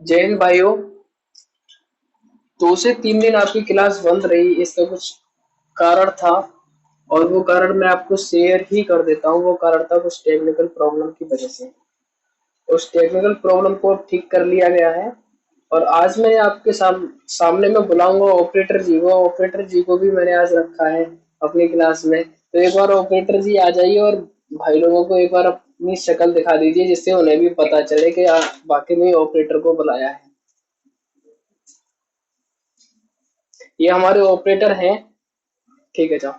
जय हिंद भाइयों। 2 से 3 दिन आपकी क्लास बंद रही, इसका कुछ कारण था और वो कारण मैं आपको शेयर ही कर देता हूँ। वो कारण था कुछ टेक्निकल प्रॉब्लम की वजह से। उस टेक्निकल प्रॉब्लम को ठीक कर लिया गया है और आज मैं आपके सामने में बुलाऊंगा ऑपरेटर जी को। ऑपरेटर जी को भी मैंने आज रखा है अपनी क्लास में। तो एक बार ऑपरेटर जी आ जाइए और भाई लोगों को एक बार अपनी शक्ल दिखा दीजिए, जिससे उन्हें भी पता चले कि वाकई में ऑपरेटर को बुलाया है। ये हमारे ऑपरेटर हैं। ठीक है जाओ।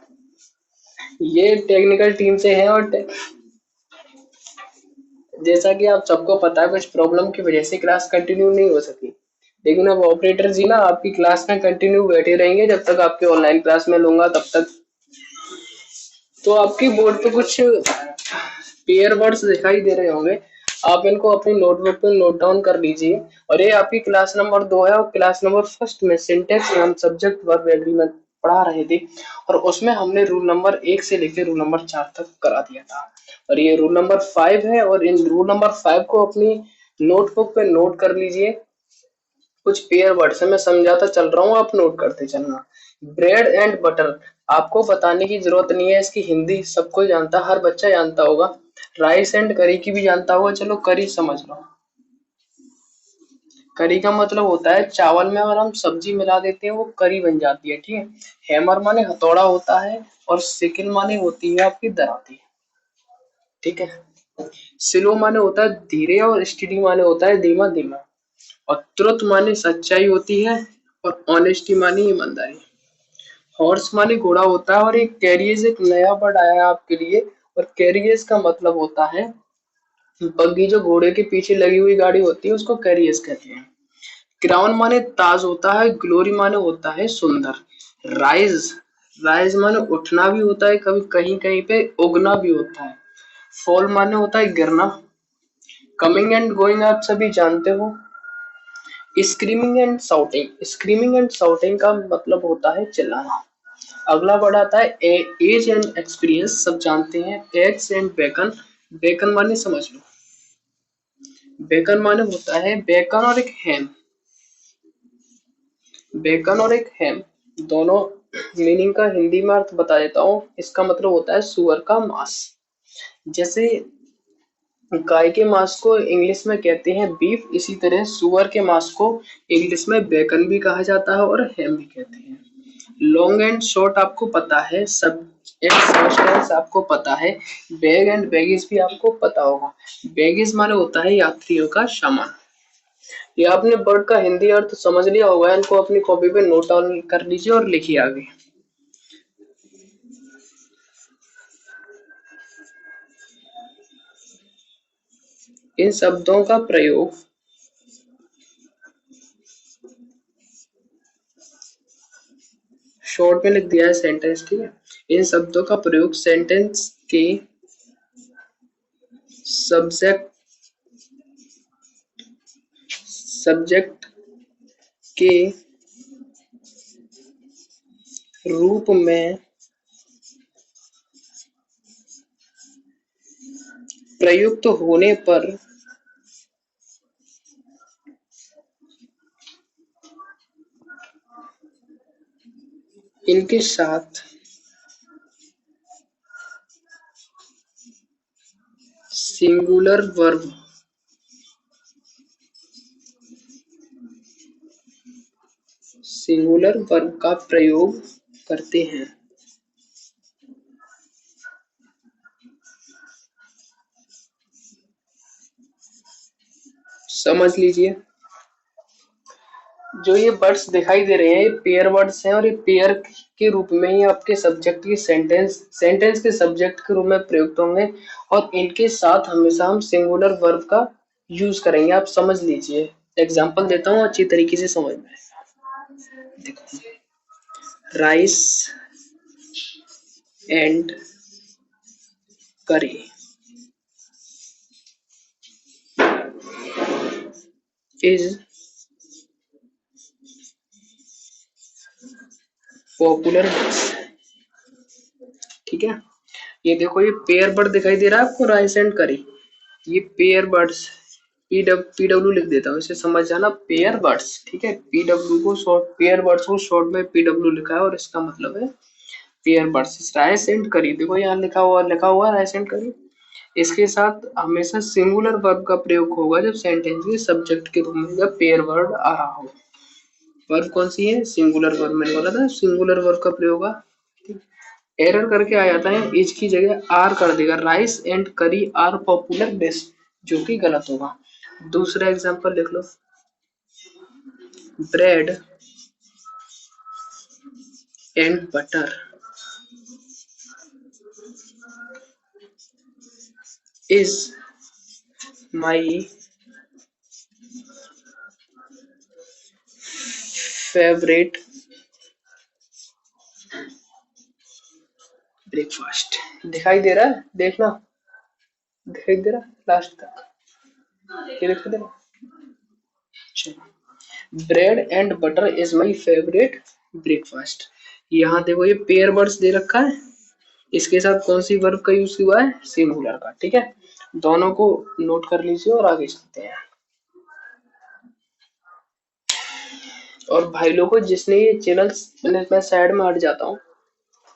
ये टेक्निकल टीम से हैं और जैसा कि आप सबको पता है कुछ प्रॉब्लम की वजह से क्लास कंटिन्यू नहीं हो सकी। लेकिन अब ऑपरेटर जी ना आपकी क्लास में कंटिन्यू बैठे रहेंगे जब तक आपके ऑनलाइन क्लास में लूंगा तब तक। तो आपकी बोर्ड पे कुछ पेयर वर्ड्स दिखाई दे रहे होंगे। आप इनको अपनी नोटबुक पे नोट डाउन कर लीजिए। और ये आपकी क्लास नंबर 2 है और क्लास नंबर फर्स्ट में syntax and subject verb agreement पढ़ा रहे थे और उसमें हमने रूल नंबर 1 से लेकर रूल नंबर 4 तक करा दिया था। और ये रूल नंबर 5 है और इन रूल नंबर 5 को अपनी नोटबुक पे नोट कर लीजिए। कुछ पेयर वर्ड्स है, मैं समझाता चल रहा हूँ, आप नोट करते चलना। ब्रेड एंड बटर आपको बताने की जरूरत नहीं है, इसकी हिंदी सबको जानता, हर बच्चा जानता होगा। राइस एंड करी की भी जानता होगा, चलो करी समझ लो। करी का मतलब होता है चावल में अगर हम सब्जी मिला देते हैं वो करी बन जाती है। ठीक है। हैमर माने हथौड़ा होता है और सिकिल माने होती है आपकी दराती। ठीक है। स्लो माने होता है धीरे और स्टेडी माने होता है धीमा धीमा। और ट्रुथ माने सच्चाई होती है और ऑनेस्टी माने ईमानदारी। हॉर्स माने घोड़ा होता है और एक कैरियज एक नया वर्ड आया है आपके लिए। और कैरियज का मतलब होता है बग्गी, जो घोड़े के पीछे लगी हुई गाड़ी होती है उसको कैरियज कहते हैं। क्राउन माने ताज होता है, ग्लोरी माने होता है सुंदर। राइज राइज माने उठना भी होता है, कभी कहीं कहीं पे उगना भी होता है। फॉल माने होता है गिरना। कमिंग एंड गोइंग आप सभी जानते हो। स्क्रीमिंग एंड शाउटिंग का मतलब होता है चिल्लाना। अगला वर्ड आता है एज एंड एक्सपीरियंस, सब जानते हैं। एग्स एंड बेकन, बेकन माने समझ लो। बेकन माने होता है बेकन और एक हैम। बेकन और एक हैम दोनों मीनिंग का हिंदी में अर्थ बता देता हूँ। इसका मतलब होता है सुअर का मांस। जैसे गाय के मांस को इंग्लिश में कहते हैं बीफ, इसी तरह सुअर के मांस को इंग्लिश में बेकन भी कहा जाता है और हैम भी कहते हैं। लॉन्ग एंड शॉर्ट आपको पता है, सब एक सब्सटेंस आपको पता है। बैग एंड बैगेज भी आपको पता होगा। बैगेज माने होता है यात्रियों का सामान। ये आपने वर्ड का हिंदी अर्थ समझ लिया होगा, इनको अपनी कॉपी पे नोट डाउन कर लीजिए और लिखिए आगे। इन शब्दों का प्रयोग शॉर्ट में लिख दिया है सेंटेंस। ठीक है। इन शब्दों का प्रयोग सेंटेंस के सब्जेक्ट सब्जेक्ट के रूप में प्रयुक्त होने पर इनके साथ सिंगुलर वर्ब का प्रयोग करते हैं। समझ लीजिए। जो ये वर्ड्स दिखाई दे रहे हैं ये पेयर वर्ड्स हैं और ये पेयर के रूप में ही आपके सब्जेक्ट के सेंटेंस के सब्जेक्ट के रूप में प्रयुक्त होंगे और इनके साथ हमेशा हम सिंगुलर वर्ब का यूज करेंगे। आप समझ लीजिए, एग्जांपल देता हूँ अच्छी तरीके से समझ में। देखो, राइस एंड करी इज पॉपुलर डिश। ठीक है। ये देखो, ये पेयर वर्ड दिखाई दे रहा है आपको, राइस एंड करी। ये पेयर वर्ड्स पीडब्ल्यू लिख देता हूँ, इसे समझ जाना, पेयर वर्ड्स। ठीक है, पीडब्ल्यू को शॉर्ट, पेयर वर्ड्स को शॉर्ट में पीडब्ल्यू लिखा है और इसका मतलब है पेयर वर्ड्स। राइस एंड करी, देखो यहाँ लिखा हुआ राइस एंड करी। इसके साथ हमेशा सिंगुलर वर्ब का प्रयोग होगा जब सेंटेंस के सब्जेक्ट के रूप में जब पेयर वर्ड आ रहा हो। वर्ब कौन सी है? सिंगुलर वर्ब, मैंने बोला था सिंगुलर वर्ब का प्रयोग होगा। एरर करके आ जाता है, इज की जगह आर कर देगा, rice and curry are popular dish, जो कि गलत होगा। दूसरा एग्जांपल लिख लो, bread and butter is my favourite breakfast. दिखाई दे रहा है? देखना, दिखाई दे रहा है लास्ट तक? ये दिखाई दे रहा है? चलो, bread and butter is my favourite breakfast. यहाँ देखो ये पेयर वर्ड्स दे रखा है, इसके साथ कौन सी वर्ब का यूज हुआ है? सिंगुलर का। ठीक है, दोनों को नोट कर लीजिए और आगे चलते हैं। और भाई लोगों, जिसने ये चैनल, मैं साइड में हट जाता हूँ,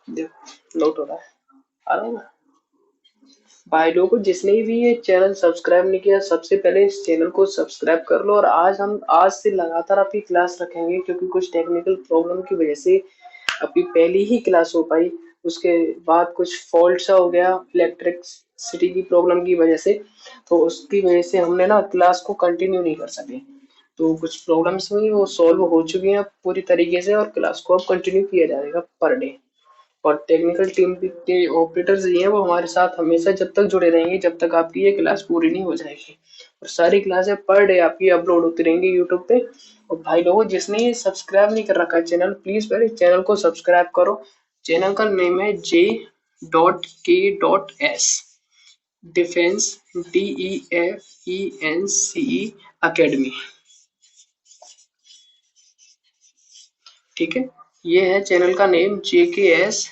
देखो नोट हो रहा है, आ रहा है ना? भाई लोगों, जिसने भी ये चैनल सब्सक्राइब नहीं किया, सबसे पहले इस चैनल को सब्सक्राइब कर लो। और आज से लगातार आपकी क्लास रखेंगे, क्योंकि कुछ टेक्निकल प्रॉब्लम की वजह से अभी पहली ही क्लास हो पाई, उसके बाद कुछ फॉल्ट सा हो गया इलेक्ट्रिसिटी की प्रॉब्लम की वजह से, तो उसकी वजह से हमने ना क्लास को कंटिन्यू नहीं कर सके। तो कुछ प्रॉब्लम्स हुई, वो सॉल्व हो चुकी हैं पूरी तरीके से, और क्लास को अब कंटिन्यू किया जाएगा पर डे। और टेक्निकल टीम के ऑपरेटर्स ही हैं, वो हमारे साथ हमेशा जब तक जुड़े रहेंगे जब तक आपकी ये क्लास पूरी नहीं हो जाएगी। और सारी क्लासें पर डे आपकी अपलोड होती रहेंगी यूट्यूब पे। और भाई लोगों, जिसने ये सब्सक्राइब नहीं कर रखा है चैनल, प्लीज पहले चैनल को सब्सक्राइब करो। चैनल का नेम है J.K.S डिफेंस, DEFENCE अकेडमी। ठीक है, ये है चैनल का name JKS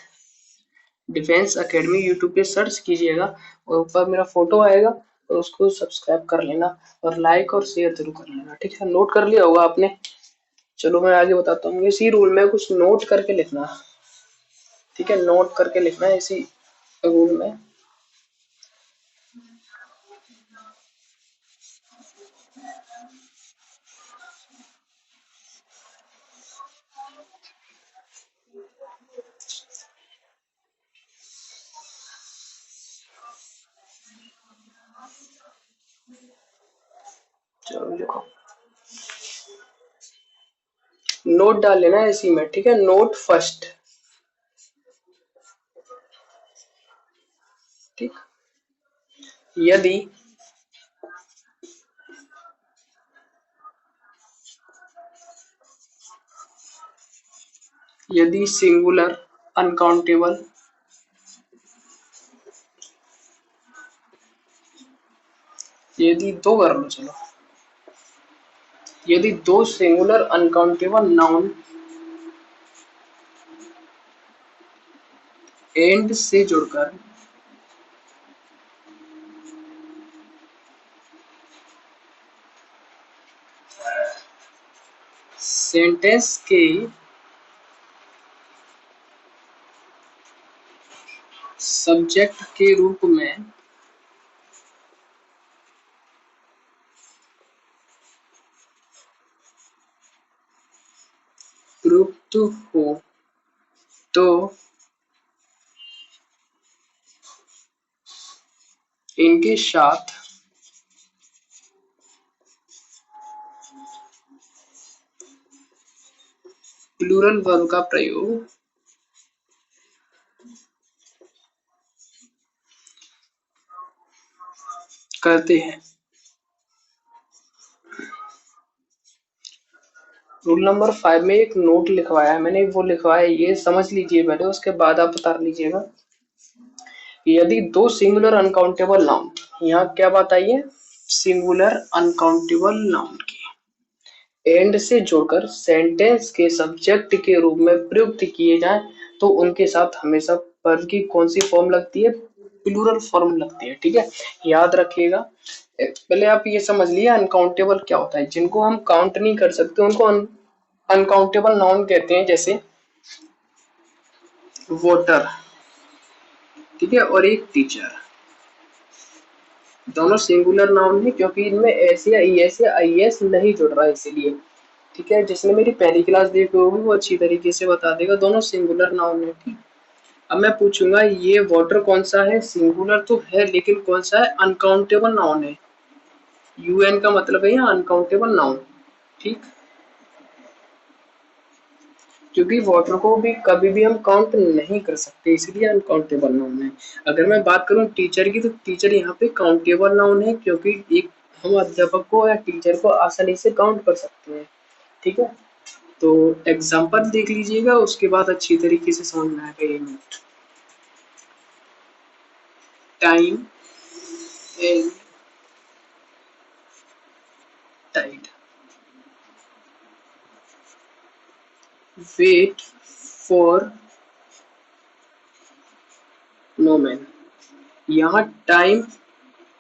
defence academy. YouTube पे सर्च कीजिएगा और ऊपर मेरा फोटो आएगा, तो उसको सब्सक्राइब कर लेना और लाइक और शेयर जरूर कर लेना। ठीक है, नोट कर लिया होगा आपने? चलो मैं आगे बताता हूँ। इसी रूल में कुछ नोट करके लिखना। ठीक है, नोट करके लिखना है इसी रूल में। चलो लिखो, नोट डाल लेना है इसी में। ठीक है, नोट फर्स्ट। ठीक, यदि यदि सिंगुलर अनकाउंटेबल यदि दो कर लो, चलो, यदि दो सिंगुलर अनकाउंटेबल नाउन एंड से जुड़कर सेंटेंस के सब्जेक्ट के रूप में प्रयुक्त हो तो इनके साथ प्लूरल वर्ब का प्रयोग करते हैं। रूल नंबर 5 में एक नोट लिखवाया है मैंने, वो लिखवाया है, ये समझ लीजिए पहले, उसके बाद आप बता लीजिएगा। यदि दो सिंगुलर अनकाउंटेबल नाउन, यहाँ क्या बात आई है? सिंगुलर अनकाउंटेबल नाउन की एंड से जोड़कर सेंटेंस के सब्जेक्ट के रूप में प्रयुक्त किए जाएं, तो उनके साथ हमेशा वर्ब की कौन सी फॉर्म लगती है? प्लूरल फॉर्म लगती है। ठीक है, याद रखिएगा, पहले आप ये समझ लिए अनकाउंटेबल क्या होता है। जिनको हम काउंट नहीं कर सकते उनको अनकाउंटेबल नाउन कहते हैं, जैसे वोटर, ठीक है, और एक टीचर। दोनों सिंगुलर नाउन है क्योंकि इनमें एस या ई एस या आई एस नहीं जुड़ रहा है, इसीलिए। ठीक है, जिसने मेरी पहली क्लास देखी होगी वो अच्छी तरीके से बता देगा, दोनों सिंगुलर नाउन है। ठीक, अब मैं पूछूंगा ये वाटर कौन सा है, सिंगुलर तो है लेकिन कौन सा है, अनकाउंटेबल नाउन है। यूएन का मतलब है यहाँ अनकाउंटेबल नाउन। ठीक, क्योंकि वाटर को भी कभी भी हम काउंट नहीं कर सकते, इसलिए अनकाउंटेबल नाउन है। अगर मैं बात करूं टीचर की, तो टीचर यहाँ पे काउंटेबल नाउन है क्योंकि एक हम अध्यापक को या टीचर को आसानी से काउंट कर सकते हैं। ठीक है, तो एग्जाम्पल देख लीजिएगा, उसके बाद अच्छी तरीके से समझ में आएगा ये note. Time and tide, wait for no man. यहाँ टाइम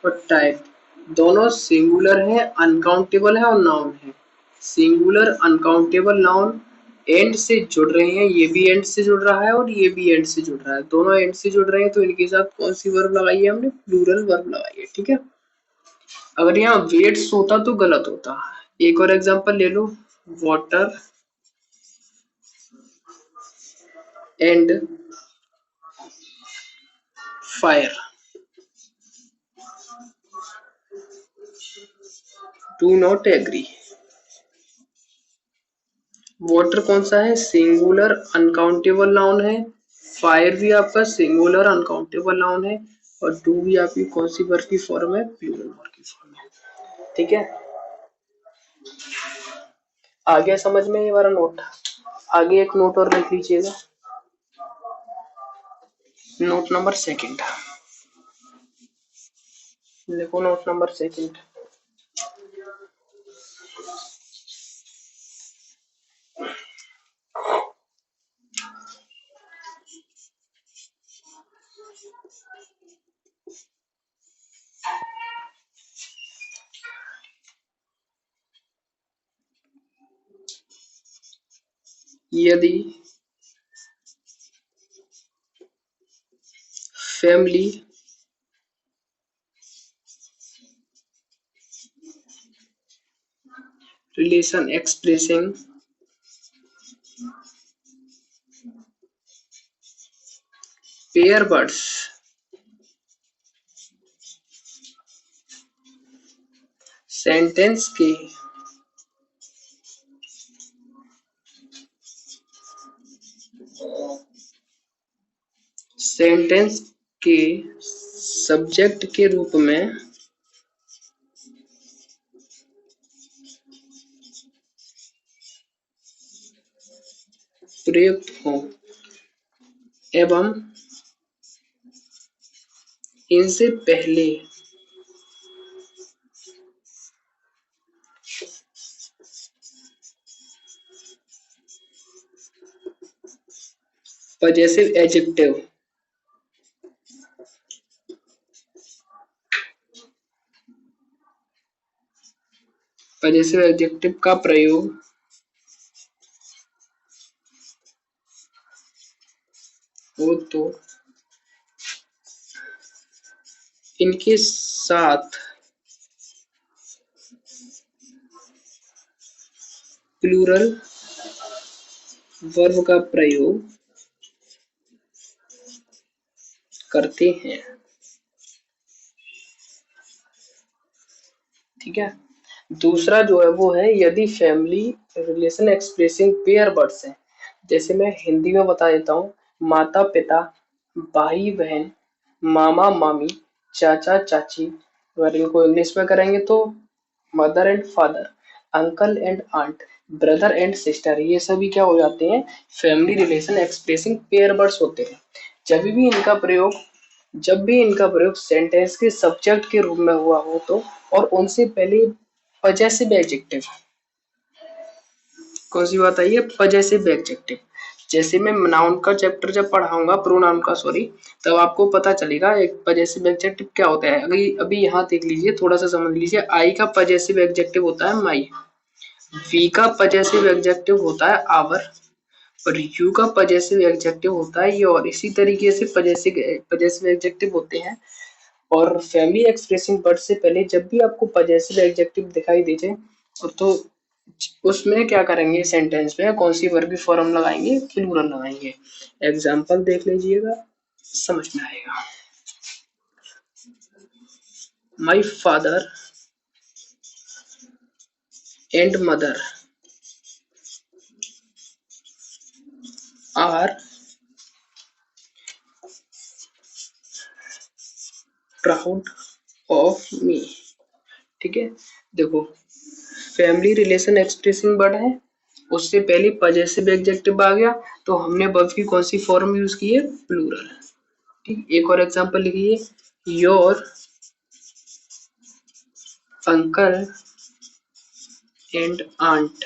और टाइड दोनों सिंगुलर है, अनकाउंटेबल है और नाउन है। सिंगुलर अनकाउंटेबल नाउन एंड से जुड़ रहे हैं, ये भी एंड से जुड़ रहा है और ये भी एंड से जुड़ रहा है, दोनों एंड से जुड़ रहे हैं, तो इनके साथ कौन सी वर्ब लगाई है हमने, प्लूरल वर्ब लगाई है। ठीक है, अगर यहाँ वेट्स होता तो गलत होता। एक और एग्जांपल ले लो, water and fire do not agree. Water कौन सा है, सिंगुलर अनकाउंटेबल नाउन है। फायर भी आपका सिंगुलर अनकाउंटेबल नाउन है। और डू भी आपकी कौन सी वर्ब की फॉर्म है, प्लूरल वर्ब की फॉर्म है। ठीक है, आ गया समझ में ये वाला नोट। आगे एक नोट और लिख लीजिएगा, नोट नंबर सेकंड। देखो नोट नंबर सेकंड, यदि family relation expressing pair words sentence के सेंटेंस के सब्जेक्ट के रूप में प्रयुक्त हो एवं इनसे पहले पजेसिव एडजेक्टिव पजेसिव एडजेक्टिव का प्रयोग हो तो इनके साथ प्लूरल वर्ब का प्रयोग करते हैं। ठीक है, दूसरा जो है वो है यदि family relation expressing pair words है। जैसे मैं हिंदी में बता देता हूँ, माता पिता, भाई बहन, मामा मामी, चाचा चाची। अगर इनको इंग्लिश में करेंगे तो mother and father, uncle and aunt, brother and sister, ये सभी क्या हो जाते हैं, family relation expressing pair words होते हैं। जब भी इनका प्रयोग सेंटेंस के सब्जेक्ट के रूप में हुआ हो तो, और उनसे पहले पजेसिव एडजेक्टिव, कौन सी बात आई है, पजेसिव एडजेक्टिव, जैसे मैं नाउन का चैप्टर जब पढ़ाऊंगा, प्रोनाउन का सॉरी, तब आपको पता चलेगा एक पजेसिव एडजेक्टिव क्या होता है। अभी अभी यहाँ देख लीजिए, थोड़ा सा समझ लीजिए। आई का पजेसिव एडजेक्टिव होता है माई, वी का पजेसिव एडजेक्टिव होता है आवर, और यू का पजेसिव एडजेक्टिव होता है योर। इसी तरीके से पजेसिव एडजेक्टिव होते हैं। और फैमिली एक्सप्रेसिंग वर्ड से पहले जब भी आपको पजेसिव एडजेक्टिव दिखाई दे जाए, और तो उसमें क्या करेंगे, सेंटेंस में कौन सी वर्ब की फॉर्म लगाएंगे, प्लूरल लगाएंगे। एग्जाम्पल देख लीजिएगा, समझ में आएगा। My father and mother are proud of me. ठीक है, देखो फैमिली रिलेशन एक्सप्रेसिंग वर्ड है, उससे पहले पजेसिव एडजेक्टिव आ गया, तो हमने वर्ब की कौन सी फॉर्म यूज की है, प्लूरल। ठीक, एक और एग्जांपल लिखिए, your uncle and aunt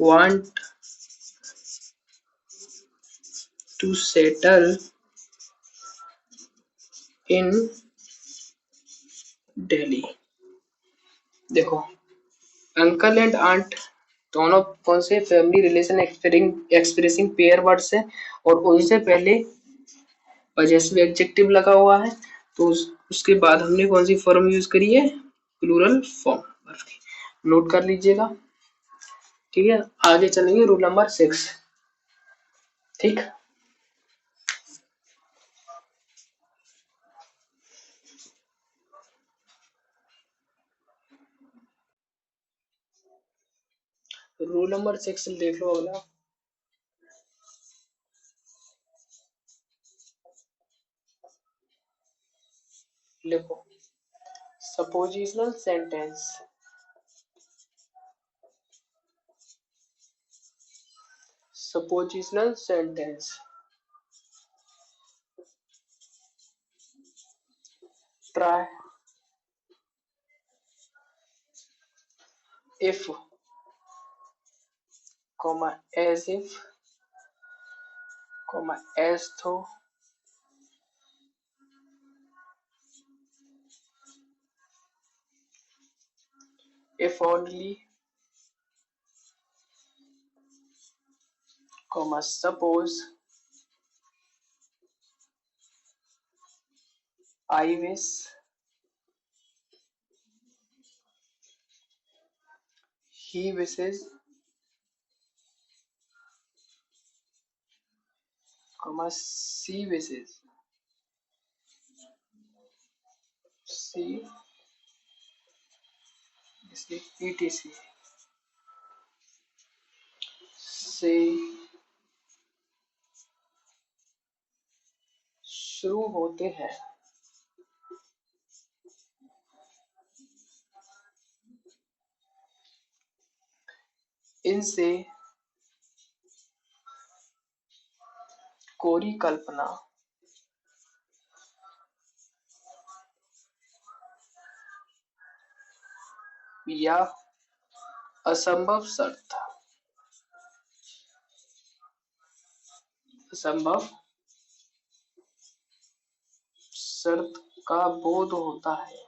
want to settle in Delhi. देखो अंकल एंड आंट दोनों कौन से family relation expressing pair words है, और उनसे पहले पजेसिव एडजेक्टिव लगा हुआ है, तो उसके बाद हमने कौन सी फॉर्म यूज करी है, प्लूरल फॉर्म। नोट कर लीजिएगा। ठीक है, आगे चलेंगे रूल नंबर 6। ठीक, रूल नंबर 6 देख लो अगला। लिखो, suppositional sentence, suppositional sentence try if, as if, as though, if only, suppose, I wish, he wishes, she wishes, she, etc से शुरू होते हैं। इनसे कोरी कल्पना या असंभव शर्त, असंभव शर्त का बोध होता है।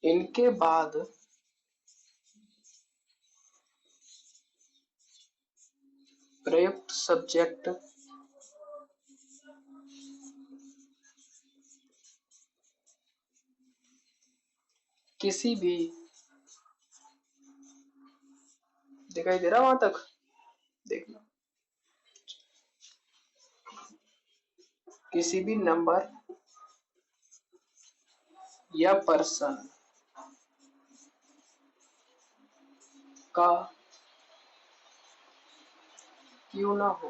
इनके बाद प्रयुक्त सब्जेक्ट किसी भी, दिखाई दे रहा वहां तक, देखना, किसी भी नंबर या पर्सन का क्यों ना हो,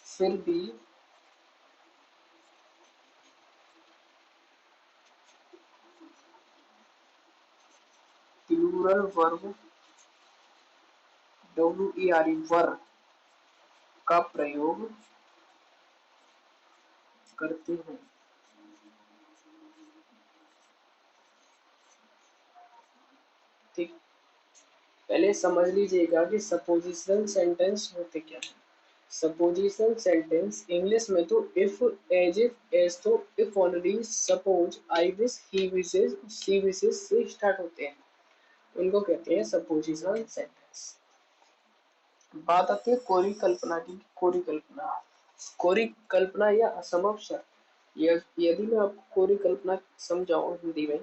फिर भी प्लूरल वर्ब WERE वर्ब का प्रयोग करते हैं। पहले समझ लीजिएगा कि सपोजिशनल सेंटेंस होते क्या है। सपोजिशनल सेंटेंस इंग्लिश में तो इफ, एज इफ, एज तो, if already, suppose, I wish, he wishes, she wishes से स्टार्ट होते हैं, उनको कहते हैं सपोजिशनल सेंटेंस। बात आती है कोरी कल्पना की। कोरी कल्पना, कोरी कल्पना या असंभव शर्त। यदि मैं आपको कोरी कल्पना समझाऊं हिंदी में,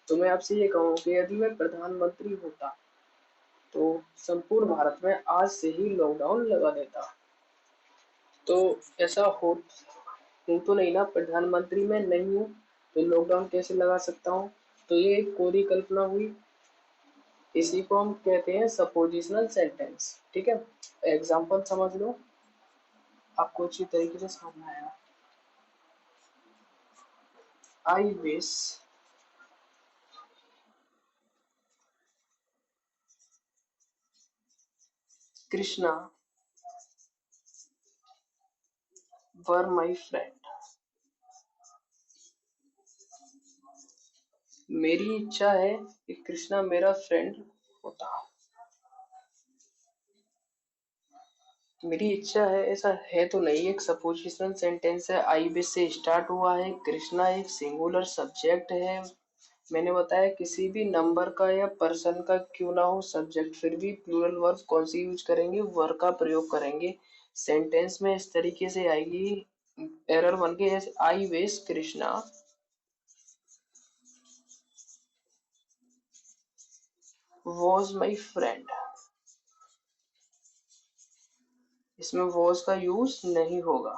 तो मैं आपसे ये कहूँ कि यदि मैं प्रधानमंत्री होता तो संपूर्ण भारत में आज से ही लॉकडाउन लगा देता। तो ऐसा हूँ तो नहीं ना, प्रधानमंत्री मैं नहीं हूँ, तो लॉकडाउन कैसे लगा सकता हूँ? तो ये एक कोरी कल्पना हुई। इसी को हम कहते हैं सपोजिशनल सेंटेंस। ठीक है, एग्जाम्पल समझ लो, आपको अच्छी तरीके से समझ में आएगा। I wish Krishna were my friend. मेरी इच्छा है कि कृष्णा मेरा फ्रेंड होता। मेरी इच्छा है, ऐसा है तो नहीं, एक सपोजिशनल सेंटेंस है, आई विश से स्टार्ट हुआ है, कृष्णा एक सिंगुलर सब्जेक्ट है। मैंने बताया किसी भी नंबर का या पर्सन का क्यों ना हो सब्जेक्ट, फिर भी प्लूरल वर्ब कौन सी यूज करेंगे? वर का प्रयोग करेंगे। सेंटेंस में इस तरीके से आएगी, एरर बन के, I wish Krishna was my friend. इसमें वॉज का यूज नहीं होगा,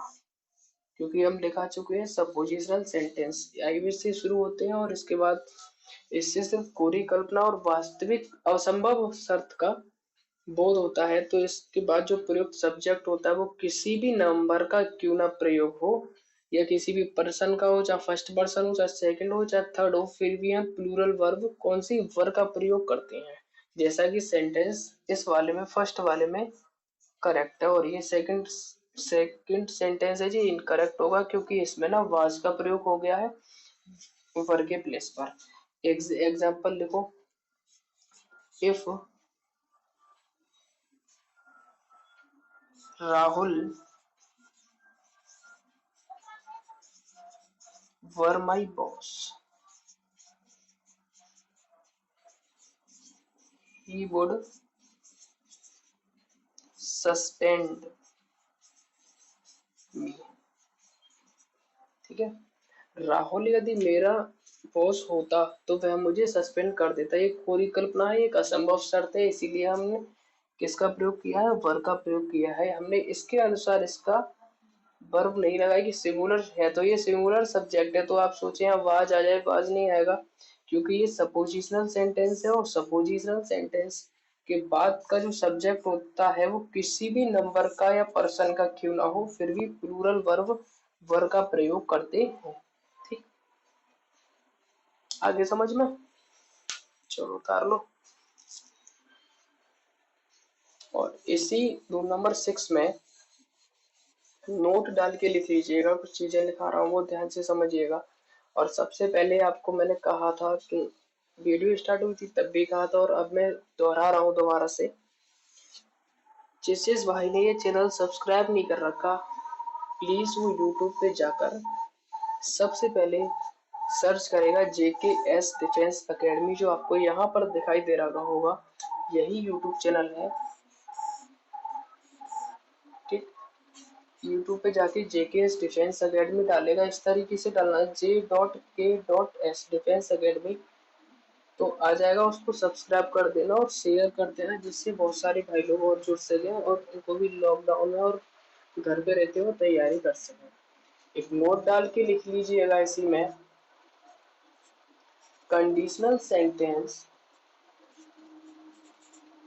क्योंकि हम दिखा चुके हैं सपोजिशनल सेंटेंस आई विश से शुरू होते हैं, और इसके बाद इससे सिर्फ कोरी कल्पना और वास्तविक असंभव शर्त का बोध होता है। तो इसके बाद जो प्रयुक्त सब्जेक्ट होता है वो किसी भी नंबर का क्यों ना प्रयोग हो, या किसी भी पर्सन का हो, चाहे फर्स्ट पर्सन हो, चाहे सेकंड हो, चाहे थर्ड हो, फिर भी हम प्लूरल वर्ब कौन सी वर का प्रयोग करते हैं। जैसा कि सेंटेंस इस वाले में, फर्स्ट वाले में करेक्ट है, और ये सेकंड सेकंड सेंटेंस है जी इनकरेक्ट होगा, क्योंकि इसमें ना वाज का प्रयोग हो गया है वर के प्लेस पर। एग्जाम्पल लिखो, if Rahul were my boss, he would suspend me. ठीक है, राहुल यदि मेरा बॉस होता तो वह मुझे सस्पेंड कर देता। ये कोरी कल्पना है, एक असंभव शर्त है, इसीलिए हमने किसका प्रयोग किया है? वर का प्रयोग किया है हमने। इसके अनुसार इसका वर्ब नहीं लगाई कि सिंगुलर है, तो ये सिंगुलर सब्जेक्ट है, तो आप सोचे आवाज आ जाए, आवाज नहीं आएगा, क्योंकि ये सपोजिशनल सेंटेंस है, और सपोजिशनल सेंटेंस के बाद का जो सब्जेक्ट होता है वो किसी भी नंबर का या पर्सन का क्यों ना हो, फिर भी प्लूरल वर्ब वर का प्रयोग करते हैं। ठीक, आगे समझ में? चलो उतार लो। और इसी रूल नंबर 6 में नोट डाल के लिख लीजिएगा, कुछ चीजें लिखा रहा हूँ वो ध्यान से समझिएगा। और सबसे पहले आपको मैंने कहा था कि वीडियो स्टार्ट हुई थी तब भी कहा था, और अब मैं दोहरा रहा हूँ दोबारा से, जिस जिस भाई ने ये चैनल सब्सक्राइब नहीं कर रखा, प्लीज वो यूट्यूब पे जाकर सबसे पहले सर्च करेगा JKS डिफेंस एकेडमी, जो आपको यहाँ पर दिखाई दे रहा होगा, यही यूट्यूब चैनल है। ठीक, यूट्यूब पे जाके JKS डिफेंस एकेडमी डालेगा, इस तरीके से डालना है J.K.S डिफेंस एकेडमी, तो आ जाएगा। उसको सब्सक्राइब कर देना और शेयर कर देना, जिससे बहुत सारे भाई लोग और जुड़ सके और उनको भी लॉकडाउन में और घर पे रहते हुए तैयारी कर सके। एक नोट डाल के लिख लीजिएगा इसी में, कंडीशनल सेंटेंस,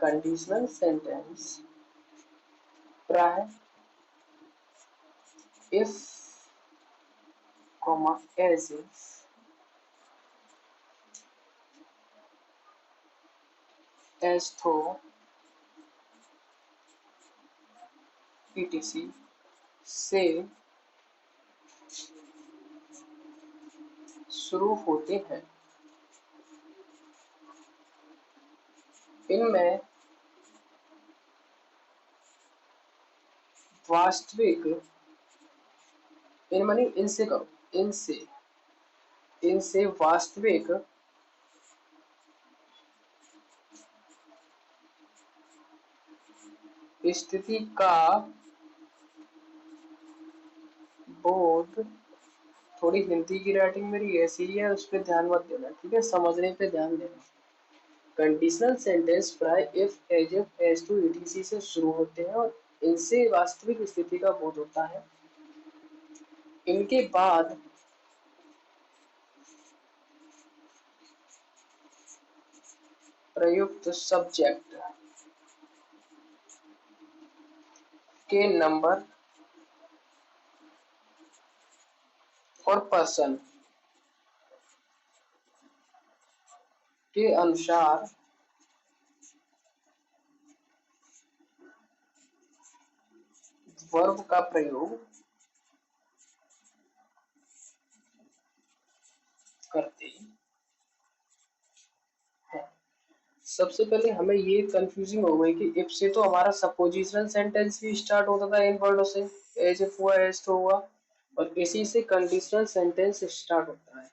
कंडीशनल सेंटेंस प्राय if comma as if as though etc से शुरू होते हैं। इनमें वास्तविक, इन मानी इनसे करो, इनसे वास्तविक स्थिति का बोध। थोड़ी हिंदी की राइटिंग मेरी ऐसी ही है, उस पर ध्यान मत देना, ठीक है, समझने पे ध्यान देना। कंडीशनल सेंटेंस प्राय if, as if, as to, ETC से शुरू होते हैं और इनसे वास्तविक स्थिति का बोध होता है। इनके बाद प्रयुक्त सब्जेक्ट के नंबर और पर्सन के अनुसार वर्ब का प्रयोग करते हैं। सबसे पहले हमें ये कंफ्यूजिंग हो गई कि इफ से तो हमारा सपोजिशनल सेंटेंस भी स्टार्ट होता था इन वर्डों से, एज इफ हुआ, एज तो हुआ, और इसी से कंडीशनल सेंटेंस स्टार्ट होता है।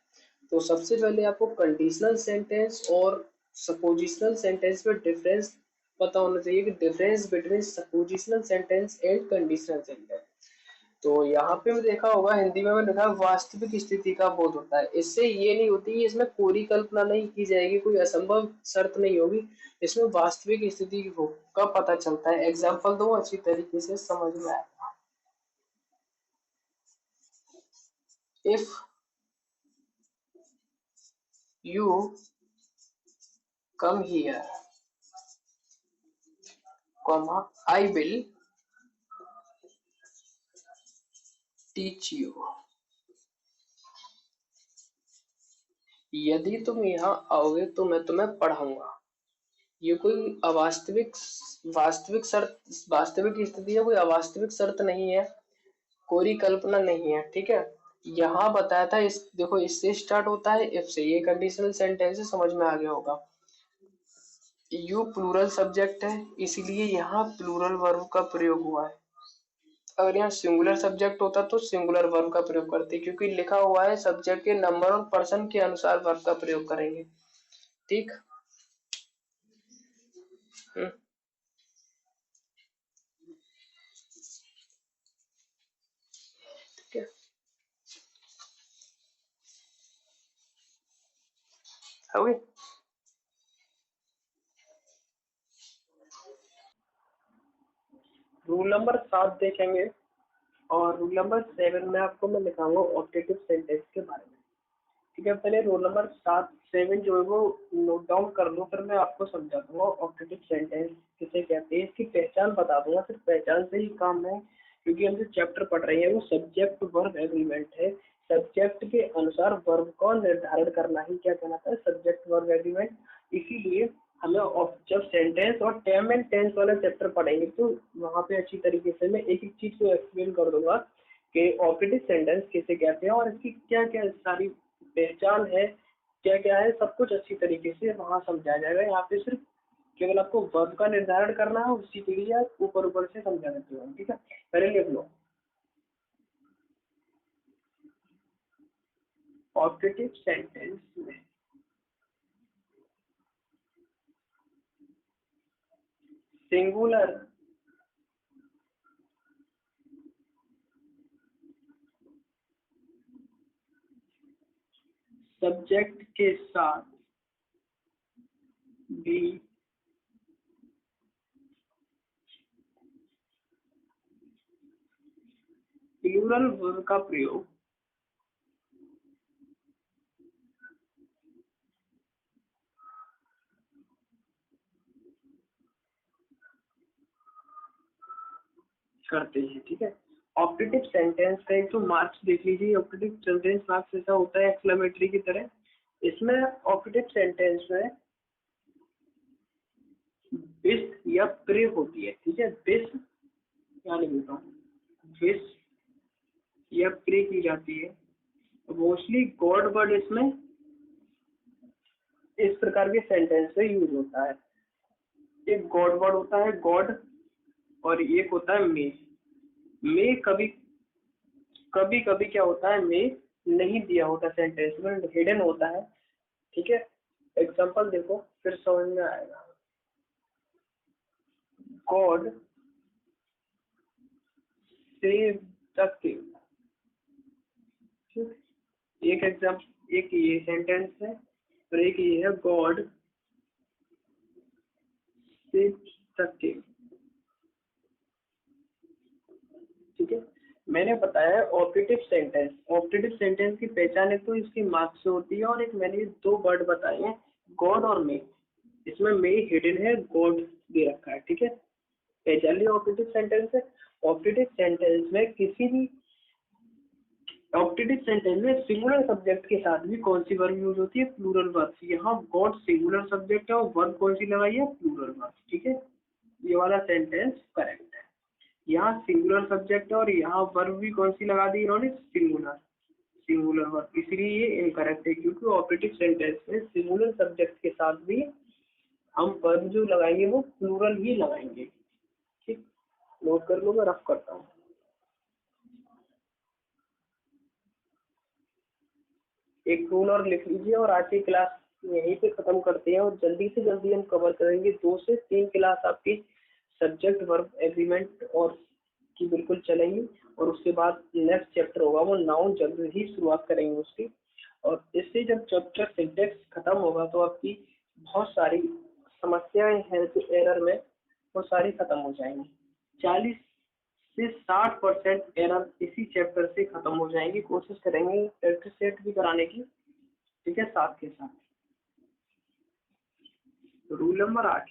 तो सबसे पहले आपको कंडीशनल सेंटेंस और सपोजिशनल सेंटेंस में डिफरेंस पता होना चाहिए कि difference between suppositional sentence and conditional sentence. तो यहाँ पे भी देखा होगा हिंदी में मैंने लिखा वास्तविक स्थिति का बोध होता है। इससे ये नहीं होती, इसमें कोरी कल्पना नहीं की जाएगी, कोई असंभव शर्त नहीं होगी, इसमें वास्तविक स्थिति का पता चलता है। एग्जाम्पल दो, अच्छी तरीके से समझ में आएगा। If you come here, comma, I will teach you. यदि तुम यहाँ आओगे तो मैं तुम्हें पढ़ाऊंगा। ये कोई अवास्तविक, वास्तविक शर्त, वास्तविक स्थिति है, कोई अवास्तविक शर्त नहीं है, कोरी कल्पना नहीं है, ठीक है। यहाँ बताया था, इस देखो इससे स्टार्ट होता है, इफ से, ये कंडीशनल सेंटेंस है, समझ में आ गया होगा। यू प्लूरल सब्जेक्ट है, इसलिए यहाँ प्लूरल वर्ब का प्रयोग हुआ है। अगर यहाँ सिंगुलर सब्जेक्ट होता तो सिंगुलर वर्ब का प्रयोग करते, क्योंकि लिखा हुआ है सब्जेक्ट के नंबर और पर्सन के अनुसार वर्ब का प्रयोग करेंगे, ठीक। ठीक है, हो गई। रूल नंबर 7 देखेंगे, और रूल नंबर 7 में आपको मैं लिखाऊंगा ऑब्जेक्टिव सेंटेंस के बारे में, ठीक है। पहले रोल नंबर 7 जो है वो नोट डाउन कर लो, फिर मैं आपको समझा दूंगा ऑब्जेक्टिव सेंटेंस किसे कहते हैं, इसकी पहचान बता दूंगा, सिर्फ पहचान से ही काम है, क्योंकि हम जो चैप्टर पढ़ रहे हैं वो सब्जेक्ट वर्ब एग्रीमेंट है। सब्जेक्ट के अनुसार वर्ब को निर्धारण करना ही क्या कहलाता है, सब्जेक्ट वर्ब एग्रीमेंट। इसीलिए हमें जब सेंटेंस और टर्म एंड टेंस वाला चैप्टर पढ़ेंगे तो वहाँ पे अच्छी तरीके से मैं एक एक चीज को एक्सप्लेन कर दूंगा कि ऑब्जेक्टिव सेंटेंस किसे कहते हैं और इसकी क्या क्या सारी पहचान है, क्या क्या है, सब कुछ अच्छी तरीके से वहां समझाया जाएगा। यहाँ पे सिर्फ केवल आपको वर्ब का निर्धारण करना है, उसी के लिए आप ऊपर ऊपर से समझा देते हो, ठीक है। पहले लिख लो, ऑब्जेक्टिव सेंटेंस में सिंगुलर सब्जेक्ट के साथ भी प्लूरल वर्ब का प्रयोग करते हैं, ठीक है। ऑब्जेक्टिव सेंटेंस का एक तो मार्क्स देख लीजिए, ऑब्जेक्टिव सेंटेंस मार्क्स ऐसा होता है एक्सक्लेमेटरी की तरह। इसमें ऑब्जेक्टिव सेंटेंस में विश या प्रे होती है, ठीक है। विश क्या लिखता हूँ, विश या प्रे की जाती है। मोस्टली गॉड वर्ड इसमें इस प्रकार के सेंटेंस से यूज होता है। एक गॉड वर्ड होता है, गॉड, और एक होता है मे, में कभी कभी कभी क्या होता है, में नहीं दिया होता सेंटेंस में, हिडन होता है। ठीक है, एग्जांपल देखो फिर समझ में आएगा। God save the king. एक एग्जाम्पल, एक ये सेंटेंस है और एक ये है गॉड सेव द किंग। ठीक है, मैंने बताया ऑप्टेटिव सेंटेंस। ऑप्टेटिव सेंटेंस की पहचान एक तो इसकी मार्क्स से होती है, और एक मैंने दो वर्ड बताए हैं, गॉड और मे। इसमें मे हिडन है, गॉड दे रखा है। ठीक है, पहचान लिया ऑप्टेटिव सेंटेंस है। ऑप्टेटिव सेंटेंस में किसी भी ऑप्टेटिव सेंटेंस में सिंगुलर सब्जेक्ट के साथ भी कौन सी वर्ब यूज होती है, प्लूरल वर्ब। यहाँ गॉड सिंगुलर सब्जेक्ट है और वर्ब कौन सी लगाई है, प्लूरल वर्ब। ठीक है, ये वाला सेंटेंस करेक्ट है। यहाँ सिंगुलर सब्जेक्ट है और यहाँ वर्ब भी कौन सी लगा दी इन्होंने, सिंगुलर, सिंगुलर वर्ब, इसलिए ये इनकरेक्ट है, क्योंकि ऑपरेटिव सेंटेंस में सिंगुलर सब्जेक्ट के साथ भी हम वर्ब जो लगाएंगे वो प्लूरल ही लगाएंगे। ठीक, नोट कर लो, मैं रफ करता हूँ। एक रूल और लिख लीजिए, और आज की क्लास यहीं पे खत्म करते हैं, और जल्दी से जल्दी हम कवर करेंगे 2 से 3 क्लास आपकी सब्जेक्ट वर्ब एग्रीमेंट और की बिल्कुल चलेंगी, और उसके बाद नेक्स्ट चैप्टर होगा वो नाउन, जल्द ही शुरुआत करेंगे उसकी। और इससे जब चैप्टर सिंटेक्स खत्म होगा तो आपकी बहुत सारी समस्याएं हैं जो एरर में, वो सारी खत्म हो जाएंगी। 40 से 60% एरर इसी चैप्टर से खत्म हो जाएंगी। कोशिश करेंगे प्रैक्टिस सेट भी कराने की। ठीक है, साथ के साथ रूल नंबर 8,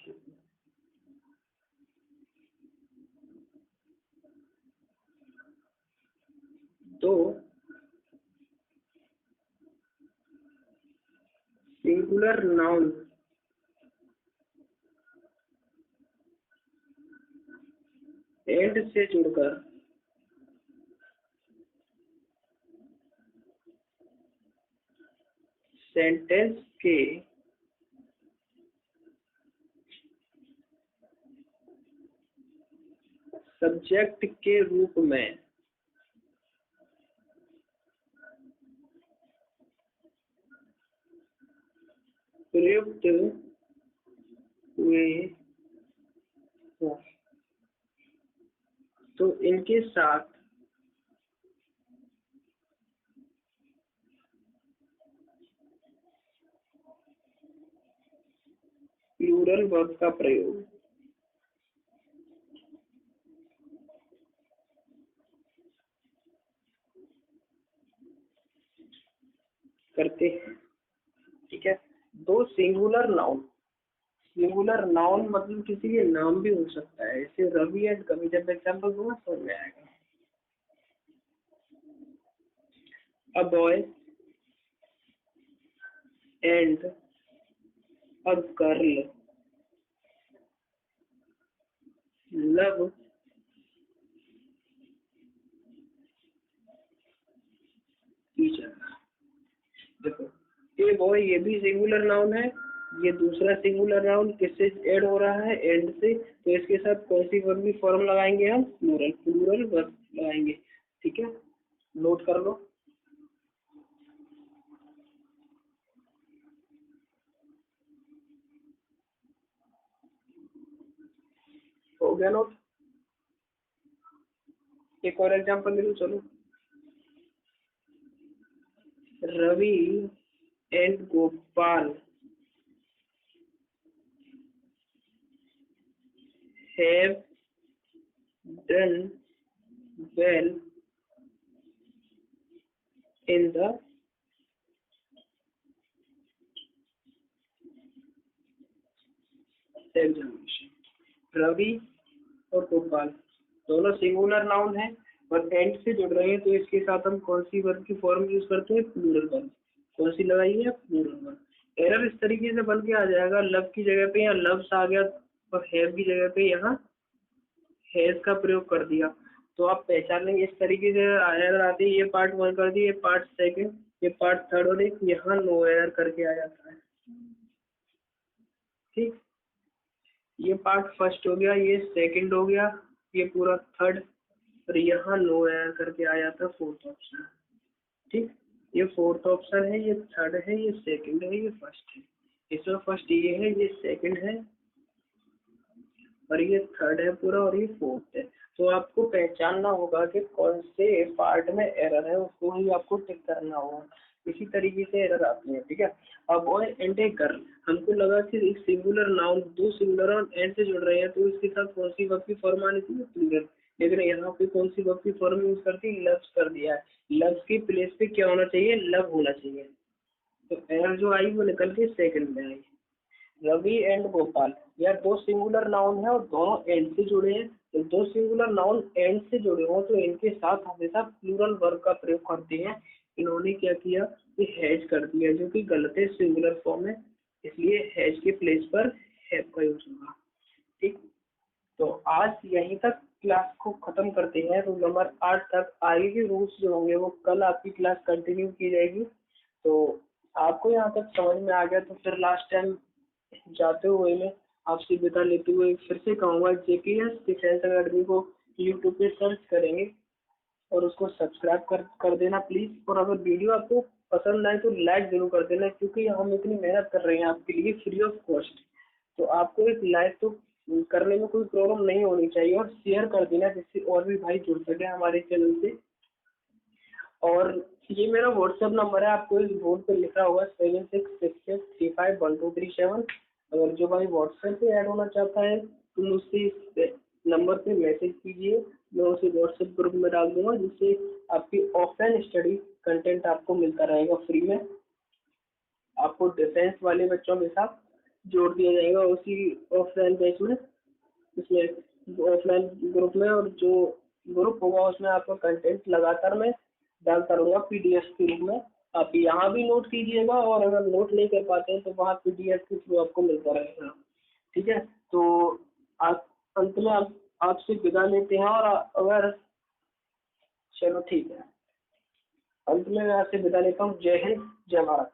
तो सिंगुलर नाउन एंड से जुड़कर सेंटेंस के सब्जेक्ट के रूप में प्रयुक्त हुए हो तो इनके साथ प्लूरल वर्ब का प्रयोग करते हैं। ठीक है, दो सिंगुलर नाउन, सिंगुलर नाउन मतलब किसी के नाम भी हो सकता है, जैसे रवि एंड कवि। जब एग्जाम्पल दूंगा समझ में आएगा। A boy and a girl love each other. देखो, ए बॉय ये भी सिंगुलर नाउन है, ये दूसरा सिंगुलर नाउन किससे ऐड हो रहा है, एंड से। तो इसके साथ कौन सी वर्ब की फॉर्म लगाएंगे हम, प्लूरल, प्लूरल वर्ब लगाएंगे। ठीक है, नोट कर लो। हो गया नोट। एक और एग्जांपल ले लो, चलो। Ravi and Gopal have done well in the examination. Ravi और गोपाल दोनों सिंगुलर नाउन है और एंड से जुड़ रहे हैं, तो इसके साथ हम कौन सी वर्ब की फॉर्म यूज करते हैं, प्लूरल वर्ब। कौन सी लगाई है, प्लूरल वर्ब। एरर इस तरीके से बन के आ जाएगा, लव की जगह पे यहाँ लव्स आ गया और हैव की जगह पे यहाँ हैज का प्रयोग कर दिया। तो आप पहचान लेंगे इस तरीके से एरर आती है। ये पार्ट 1 कर दी, ये पार्ट 2, ये पार्ट 3 और एक यहाँ नो एरर करके आ जाता है। ठीक, ये पार्ट 1 हो गया, ये 2 हो गया, ये पूरा 3, और यहाँ नो एरर करके आ जाता है फोर्थ ऑप्शन। ठीक, ये फोर्थ ऑप्शन है, ये थर्ड है, ये सेकंड है, ये फर्स्ट है। इसमें फर्स्ट ये है, ये सेकंड है, और ये थर्ड है पूरा, और ये फोर्थ है। तो आपको पहचानना होगा कि कौन से पार्ट में एरर है, उसको ही आपको टिक करना होगा। इसी तरीके से एरर आती है। ठीक है, अब बॉय एंड ए गर्ल, हमको लगा कि एक सिंगुलर नाउन दो सिंगुलर और एंड से जुड़ रहे हैं, तो इसके साथ कौन सी वर्ब की फॉर्म आनी चाहिए, प्लूरल। लेकिन यहाँ पे कौन सी वर्ब की फॉर्म यूज करती है, लव्स कर दिया है। लव्स की प्लेस पे क्या होना चाहिए, लव होना चाहिए। तो एरर जो आई वो निकल के सेकंड में आई। रवि एंड गोपाल, यह दो सिंगुलर नाउन है और दोनों एंड से जुड़े हैं। तो दो सिंगुलर नाउन एंड से जुड़े हो तो इनके साथ हमेशा प्लूरल वर्ब का प्रयोग करते हैं। इन्होंने क्या किया, ये हैज कर दिया, जो कि गलत है, सिंगुलर फॉर्म है, इसलिए हैज के प्लेस पर हैव का यूज होगा। ठीक, तो आज यहीं तक क्लास को खत्म करते हैं। रूल नंबर 8 तक, आगे के रूल्स जो होंगे वो कल आपकी क्लास कंटिन्यू की जाएगी। तो आपको यहाँ तक समझ में आ गया तो फिर लास्ट टाइम जाते हुए मैं आपसे विदा लेते हुए फिर से कहूँगा, JPS डिफेंस अकेडमी को यूट्यूब पे सर्च करेंगे और उसको सब्सक्राइब कर देना प्लीज। और अगर वीडियो आपको पसंद आए तो लाइक जरूर कर देना, क्योंकि हम इतनी मेहनत कर रहे हैं आपके लिए फ्री ऑफ कॉस्ट। तो आपको एक लाइक तो करने में कोई प्रॉब्लम नहीं होनी चाहिए, और शेयर कर देना जिससे और भी भाई जुड़ सके हमारे चैनल से। और ये मेरा व्हाट्सएप नंबर है, आपको इस बोर्ड पे लिखा हुआ 7666351237। अगर जो भाई व्हाट्सएप पे ऐड होना चाहता है तो मुझसे इस नंबर पे मैसेज कीजिए, मैं उसे व्हाट्सएप ग्रुप में डाल दूंगा, जिससे आपकी ऑफलाइन स्टडी कंटेंट आपको मिलता रहेगा फ्री में। आपको डिफेंस वाले बच्चों के साथ जोड़ दिया जाएगा उसी ऑफलाइन बैच में, इसमें ऑफलाइन ग्रुप में। और जो ग्रुप होगा उसमें आपका कंटेंट लगातार मैं डालता रहूँगा PDF के रूप में। आप यहाँ भी नोट कीजिएगा, और अगर नोट नहीं कर पाते हैं तो वहाँ PDF के थ्रू आपको मिलता रहेगा। ठीक है, तो आप अंत में आपसे विदा लेते हैं। और अगर चलो ठीक है, अंत में मैं आपसे विदा लेता हूँ। जय हिंद, जय भारत।